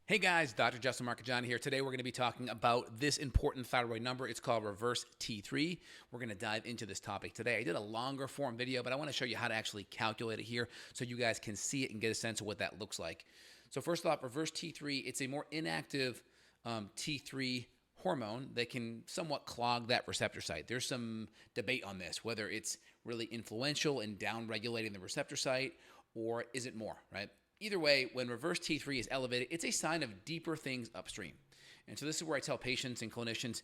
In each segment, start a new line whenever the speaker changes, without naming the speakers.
Hey guys, Dr. Justin Marcagiani here. Today we're going to be talking about this important thyroid number. It's called reverse T3. We're going to dive into this topic today. I did a longer form video, but I want to show you how to actually calculate it here so you guys can see it and get a sense of what that looks like. So first off, reverse T3, it's a more inactive T3 hormone that can somewhat clog that receptor site. There's some debate on this, whether it's really influential in down-regulating the receptor site or is it more, right? Either way, when reverse T3 is elevated, it's a sign of deeper things upstream. And so this is where I tell patients and clinicians,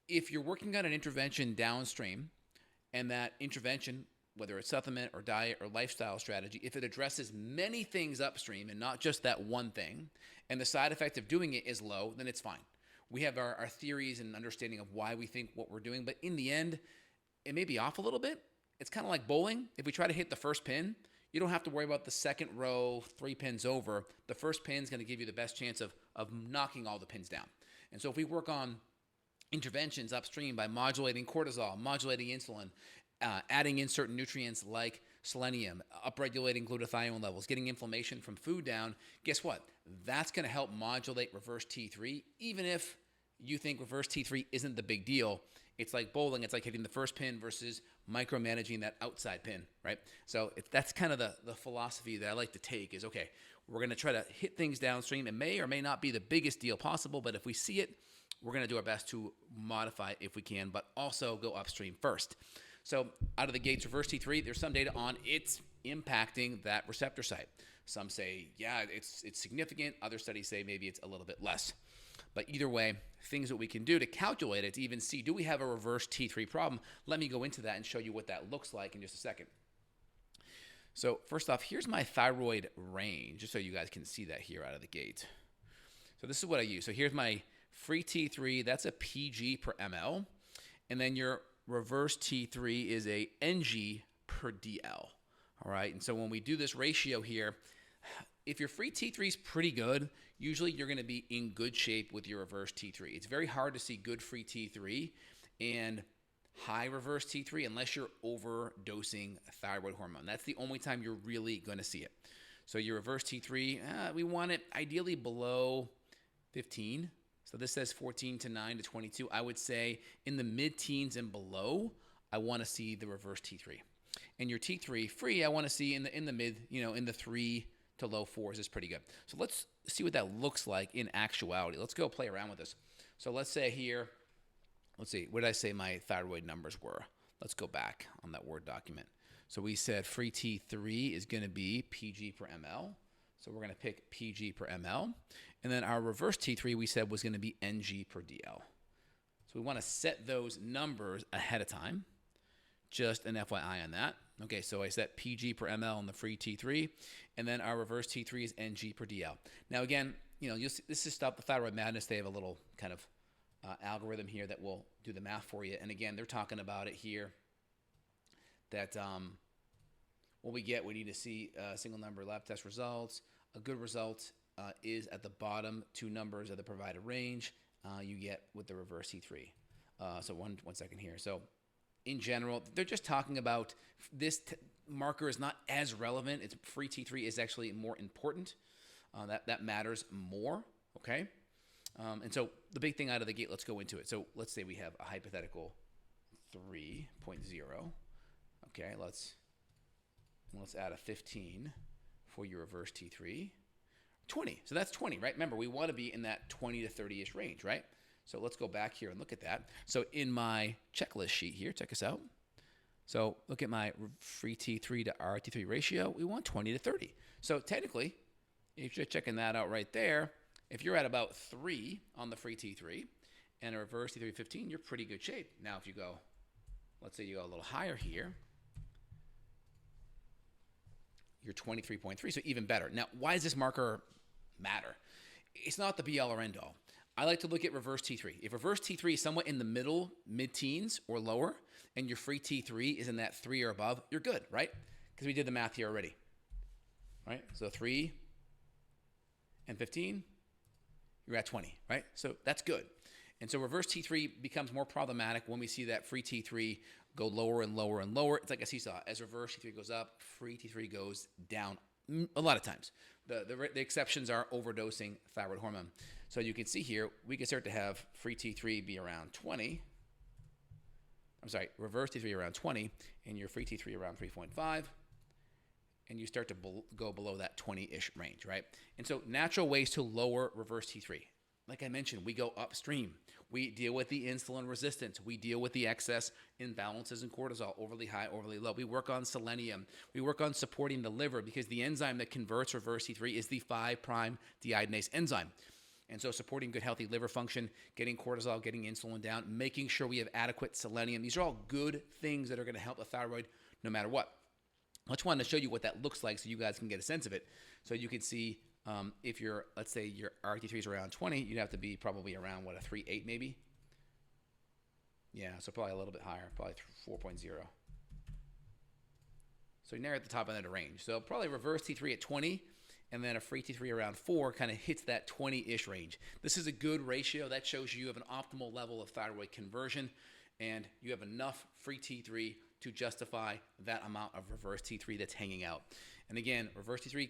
if you're working on an intervention downstream, and that intervention, whether it's supplement or diet or lifestyle strategy, if it addresses many things upstream and not just that one thing, and the side effect of doing it is low, then it's fine. We have our theories and understanding of why we think what we're doing, but in the end, it may be off a little bit. It's kind of like bowling. If we try to hit the first pin, you don't have to worry about the second row, 3 pins over. The first pin is going to give you the best chance of knocking all the pins down. And so if we work on interventions upstream by modulating cortisol, modulating insulin, adding in certain nutrients like selenium, upregulating glutathione levels, getting inflammation from food down, guess what? That's going to help modulate reverse T3, even if you think reverse T3 isn't the big deal. It's like bowling. It's like hitting the first pin versus micromanaging that outside pin, right? So that's kind of the philosophy that I like to take is, okay, we're going to try to hit things downstream. It may or may not be the biggest deal possible, but if we see it, we're going to do our best to modify it if we can, but also go upstream first. So out of the gates, reverse T3, there's some data on it's impacting that receptor site. Some say, yeah, it's significant. Other studies say maybe it's a little bit less. But either way, things that we can do to calculate it, to even see, do we have a reverse T3 problem? Let me go into that and show you what that looks like in just a second. So first off, here's my thyroid range, just so you guys can see that here out of the gate. So this is what I use. So here's my free T3. That's a PG per ml. And then your reverse T3 is a NG per DL. All right. And so when we do this ratio here, if your free T3 is pretty good, usually you're going to be in good shape with your reverse T3. It's very hard to see good free T3 and high reverse T3 unless you're overdosing thyroid hormone. That's the only time you're really going to see it. So your reverse T3, we want it ideally below 15. So this says 14 to 9 to 22. I would say in the mid-teens and below, I want to see the reverse T3. And your T3 free, I want to see in the mid, in the 3 to low 4s is pretty good. So let's see what that looks like in actuality. Let's go play around with this. So let's say here, let's see, what did I say my thyroid numbers were? Let's go back on that Word document. So we said free T3 is going to be PG per ml. So we're going to pick PG per ml. And then our reverse T3 we said was going to be NG per DL. So we want to set those numbers ahead of time. Just an FYI on that. Okay, so I set PG per ml on the free T3, and then our reverse T3 is NG per DL. Now again, you'll see, this is Stop the Thyroid Madness. They have a little kind of algorithm here that will do the math for you. And again, they're talking about it here that what we need to see single number lab test results. A good result is at the bottom 2 numbers of the provided range you get with the reverse T3. So one second here. So in general, they're just talking about this marker is not as relevant. It's free T3 is actually more important. That matters more, okay? And so the big thing out of the gate, let's go into it. So let's say we have a hypothetical 3.0. Okay, let's add a 15 for your reverse T3. 20, so that's 20, right? Remember, we want to be in that 20 to 30-ish range, right? So let's go back here and look at that. So in my checklist sheet here, check us out. So look at my free T3 to RT3 ratio. We want 20 to 30. So technically, if you're checking that out right there, if you're at about 3 on the free T3 and a reverse T3 15, you're pretty good shape. Now if you go, let's say you go a little higher here, you're 23.3, so even better. Now, why does this marker matter? It's not the be-all or end-all. I like to look at reverse T3. If reverse T3 is somewhat in the middle, mid-teens or lower, and your free T3 is in that 3 or above, you're good, right? Because we did the math here already, right? So 3 and 15, you're at 20, right? So that's good. And so reverse T3 becomes more problematic when we see that free T3 go lower and lower and lower. It's like a seesaw. As reverse T3 goes up, free T3 goes down a lot of times. The exceptions are overdosing thyroid hormone. So you can see here, we can start to have free T3 be around 20. I'm sorry, reverse T3 around 20, and your free T3 around 3.5. And you start to go below that 20-ish range, right? And so natural ways to lower reverse T3. Like I mentioned, we go upstream. We deal with the insulin resistance. We deal with the excess imbalances in cortisol, overly high, overly low. We work on selenium. We work on supporting the liver because the enzyme that converts reverse T3 is the 5' deiodinase enzyme. And so supporting good, healthy liver function, getting cortisol, getting insulin down, making sure we have adequate selenium. These are all good things that are going to help the thyroid no matter what. I just wanted to show you what that looks like so you guys can get a sense of it. So you can see if you're, let's say your RT3 is around 20, you'd have to be probably around, what, a 3.8 maybe? Yeah, so probably a little bit higher, probably 4.0. So you're near at the top end of the range. So probably reverse T3 at 20, and then a free T3 around 4 kind of hits that 20-ish range. This is a good ratio. That shows you have an optimal level of thyroid conversion, and you have enough free T3 to justify that amount of reverse T3 that's hanging out. And again, reverse T3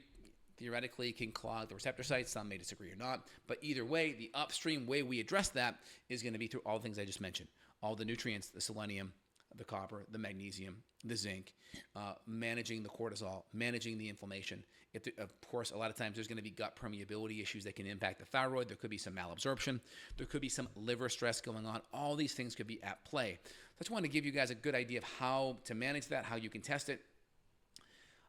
theoretically can clog the receptor sites. Some may disagree or not, but either way, the upstream way we address that is going to be through all the things I just mentioned. All the nutrients, the selenium, the copper, the magnesium, the zinc, managing the cortisol, managing the inflammation. Of course, a lot of times there's going to be gut permeability issues that can impact the thyroid. There could be some malabsorption. There could be some liver stress going on. All these things could be at play. So I just wanted to give you guys a good idea of how to manage that, how you can test it.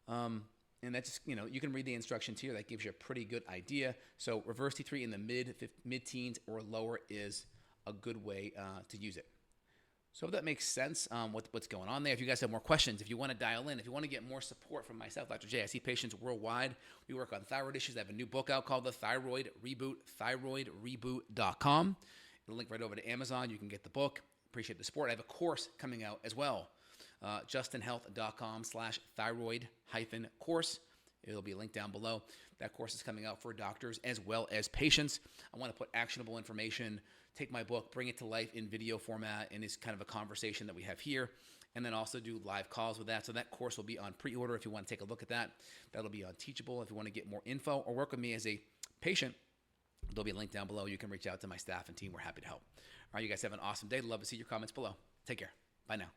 And that's, you can read the instructions here. That gives you a pretty good idea. So reverse T3 in the mid-teens or lower is a good way to use it. So if that makes sense, what's going on there. If you guys have more questions, if you want to dial in, if you want to get more support from myself, Dr. J, I see patients worldwide. We work on thyroid issues. I have a new book out called The Thyroid Reboot, thyroidreboot.com. It'll link right over to Amazon. You can get the book. Appreciate the support. I have a course coming out as well. justinhealth.com/thyroid-course. It'll be linked down below. That course is coming out for doctors as well as patients. I want to put actionable information, take my book, bring it to life in video format, and it's kind of a conversation that we have here, and then also do live calls with that. So that course will be on pre-order if you want to take a look at that. That'll be on Teachable if you want to get more info or work with me as a patient. There'll be a link down below. You can reach out to my staff and team. We're happy to help. All right, you guys have an awesome day. Love to see your comments below. Take care. Bye now.